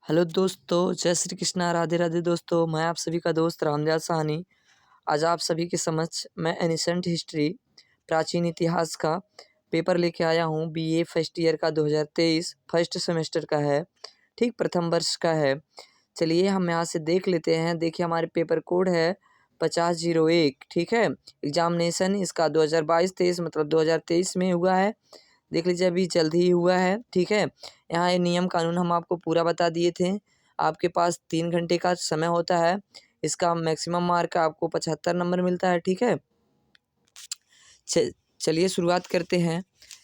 Hello दोस्तों, जय श्री कृष्णा, राधे राधे दोस्तों। मैं आप सभी का दोस्त रामदयाल साहनी। आज आप सभी के समक्ष मैं एनिसेंट हिस्ट्री प्राचीन इतिहास का पेपर लेके आया हूँ। बीए फर्स्ट ईयर का 2023 फर्स्ट सेमेस्टर का है, ठीक, प्रथम वर्ष का है। चलिए हम यहाँ से देख लेते हैं। देखिए हमारे पेपर कोड है 5001, ठीक है। एग्जामिनेशन इसका 2022-23 मतलब 2023 में हुआ है। देख लीजिए अभी जल्द ही हुआ है, ठीक है। यहाँ ये नियम कानून हम आपको पूरा बता दिए थे। आपके पास 3 घंटे का समय होता है। इसका मैक्सिमम मार्क आपको 75 नंबर मिलता है, ठीक है। चलिए शुरुआत करते हैं।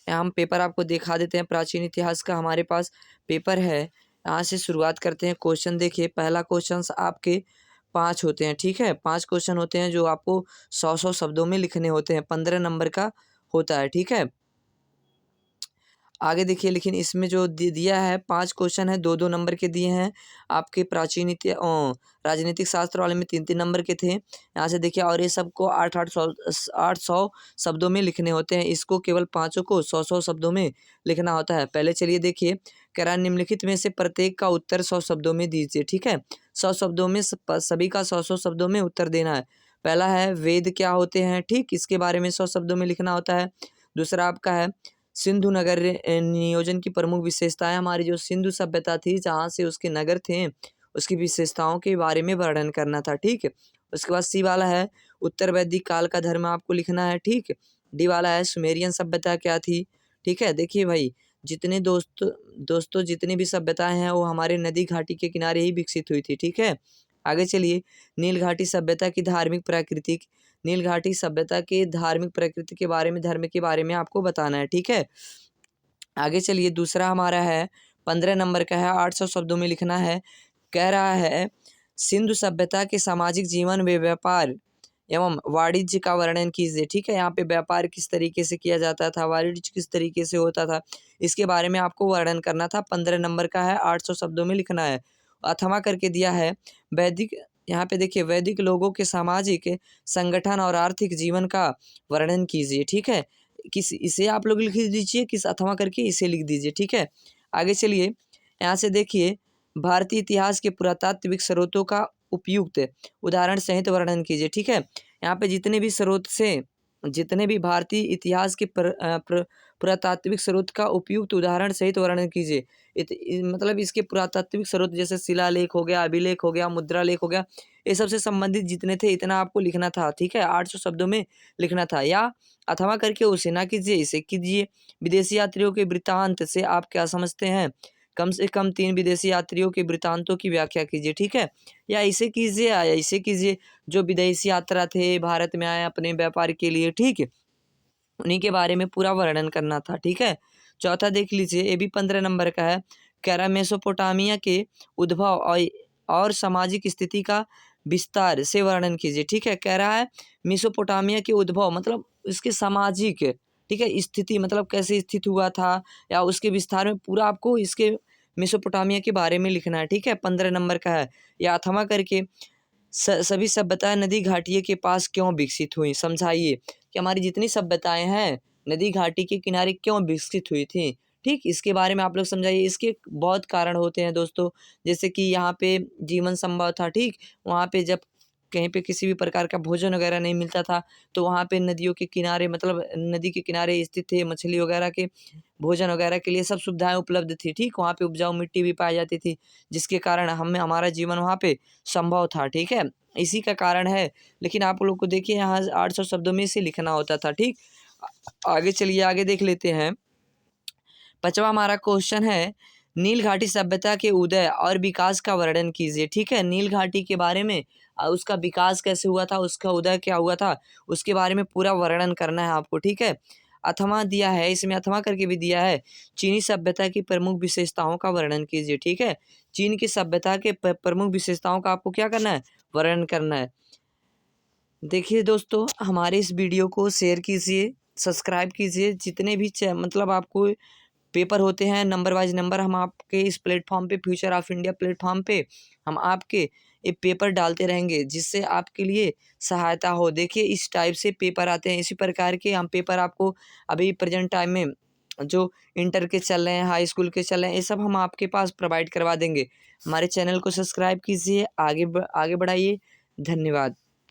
यहाँ हम पेपर आपको दिखा देते हैं। प्राचीन इतिहास का हमारे पास पेपर है। यहाँ से शुरुआत करते हैं। क्वेश्चन देखिए, पहला क्वेश्चन आपके 5 होते हैं, ठीक है। 5 क्वेश्चन होते हैं जो आपको 100 शब्दों में लिखने होते हैं। 15 नंबर का होता है, ठीक है। आगे देखिए, लेकिन इसमें जो दिया है 5 क्वेश्चन है, 2-2 नंबर के दिए हैं। आपके प्राचीन राजनीतिक शास्त्र वाले में 3-3 नंबर के थे। यहाँ से देखिए, और ये सबको 800 शब्दों में लिखने होते हैं। इसको केवल 5 को 100 शब्दों में लिखना होता है। पहले चलिए देखिए, कह रहा है निम्नलिखित में से प्रत्येक का उत्तर 100 शब्दों में दीजिए, ठीक है। 100 शब्दों में सभी का 100 शब्दों में उत्तर देना है। पहला है वेद क्या होते हैं, ठीक, इसके बारे में 100 शब्दों में लिखना होता है। दूसरा आपका है सिंधु नगर नियोजन की प्रमुख विशेषताएं। हमारी जो सिंधु सभ्यता थी, जहाँ से उसके नगर थे, उसकी विशेषताओं के बारे में वर्णन करना था, ठीक है। उसके बाद सी वाला है उत्तर वैदिक काल का धर्म आपको लिखना है, ठीक। डी वाला है सुमेरियन सभ्यता क्या थी, ठीक है। देखिए भाई, जितने दोस्तों जितनी भी सभ्यताएं हैं वो हमारे नदी घाटी के किनारे ही विकसित हुई थी, ठीक है। आगे चलिए, नील घाटी सभ्यता की धार्मिक प्राकृतिक नील घाटी सभ्यता के धार्मिक प्रकृति के बारे में, धर्म के बारे में आपको बताना है, ठीक है। आगे चलिए, दूसरा हमारा है 15 नंबर का है, 800 शब्दों में लिखना है। कह रहा है सिंधु सभ्यता के सामाजिक जीवन व व्यापार एवं वाणिज्य का वर्णन कीजिए, ठीक है। यहाँ पे व्यापार किस तरीके से किया जाता था, वाणिज्य किस तरीके से होता था, इसके बारे में आपको वर्णन करना था। 15 नंबर का है, 800 शब्दों में लिखना है। अथवा करके दिया है वैदिक, यहाँ पे देखिए वैदिक लोगों के सामाजिक संगठन और आर्थिक जीवन का वर्णन कीजिए, ठीक है। किस इसे आप लोग लिख दीजिए, किस अथवा करके इसे लिख दीजिए, ठीक है। आगे चलिए, यहाँ से देखिए भारतीय इतिहास के पुरातात्विक स्रोतों का उपयुक्त उदाहरण सहित वर्णन कीजिए, ठीक है। यहाँ पे जितने भी भारतीय इतिहास के पुरातात्विक स्रोत का उपयुक्त उदाहरण सहित वर्णन कीजिए। मतलब इसके पुरातात्विक स्रोत जैसे शिलालेख हो गया, अभिलेख हो गया, मुद्रा लेख हो गया, ये सबसे संबंधित जितने थे इतना आपको लिखना था, ठीक है। 800 शब्दों में लिखना था। या अथवा करके उसे ना कीजिए, इसे कीजिए। विदेशी यात्रियों के वृत्तांत से आप क्या समझते हैं? कम से कम 3 विदेशी यात्रियों के वृत्तांतों की व्याख्या कीजिए, ठीक है। या इसे कीजिए या इसे कीजिए, जो विदेशी यात्रा थे, भारत में आए अपने व्यापार के लिए, ठीक है, उन्हीं के बारे में पूरा वर्णन करना था, ठीक है। चौथा देख लीजिए, ये भी 15 नंबर का है। कह रहा मेसोपोटामिया के उद्भव और सामाजिक स्थिति का विस्तार से वर्णन कीजिए, ठीक है। कह रहा है मेसोपोटामिया के उद्भव मतलब इसके सामाजिक, ठीक है, स्थिति मतलब कैसे स्थित हुआ था, या उसके विस्तार में पूरा आपको इसके मेसोपोटामिया के बारे में लिखना है, ठीक है। 15 नंबर का है। या अथवा करके सभी सभ्यताएं नदी घाटी के पास क्यों विकसित हुई, समझाइए कि हमारी जितनी सभ्यताएं हैं नदी घाटी के किनारे क्यों विकसित हुई थी, ठीक, इसके बारे में आप लोग समझाइए। इसके बहुत कारण होते हैं दोस्तों, जैसे कि यहाँ पे जीवन संभव था, ठीक। वहाँ पे जब कहीं पे किसी भी प्रकार का भोजन वगैरह नहीं मिलता था, तो वहाँ पे नदियों के किनारे मतलब नदी के किनारे स्थित थे, मछली वगैरह के भोजन वगैरह के लिए सब सुविधाएं उपलब्ध थी, ठीक। वहाँ पे उपजाऊ मिट्टी भी पाई जाती थी, जिसके कारण हमारा जीवन वहाँ पे संभव था, ठीक है। इसी का कारण है। लेकिन आप लोग को देखिए यहाँ 800 शब्दों में इसे लिखना होता था, ठीक। आगे चलिए, आगे देख लेते हैं। 5वां हमारा क्वेश्चन है नील घाटी सभ्यता के उदय और विकास का वर्णन कीजिए, ठीक है। नील घाटी के बारे में उसका विकास कैसे हुआ था, उसका उदय क्या हुआ था, उसके बारे में पूरा वर्णन करना है आपको, ठीक है। अथवा दिया है, इसमें अथवा करके भी दिया है चीनी सभ्यता की प्रमुख विशेषताओं का वर्णन कीजिए, ठीक है। चीन की सभ्यता के प्रमुख विशेषताओं का आपको क्या करना है, वर्णन करना है। देखिए दोस्तों, हमारे इस वीडियो को शेयर कीजिए, सब्सक्राइब कीजिए। जितने भी मतलब आपको पेपर होते हैं नंबर वाइज नंबर, हम आपके इस प्लेटफॉर्म पे, फ्यूचर ऑफ इंडिया प्लेटफॉर्म पे हम आपके ये पेपर डालते रहेंगे, जिससे आपके लिए सहायता हो। देखिए इस टाइप से पेपर आते हैं, इसी प्रकार के हम पेपर आपको अभी प्रेजेंट टाइम में जो इंटर के चल रहे हैं, हाई स्कूल के चल रहे हैं, ये सब हम आपके पास प्रोवाइड करवा देंगे। हमारे चैनल को सब्सक्राइब कीजिए, आगे बढ़ाइए। धन्यवाद।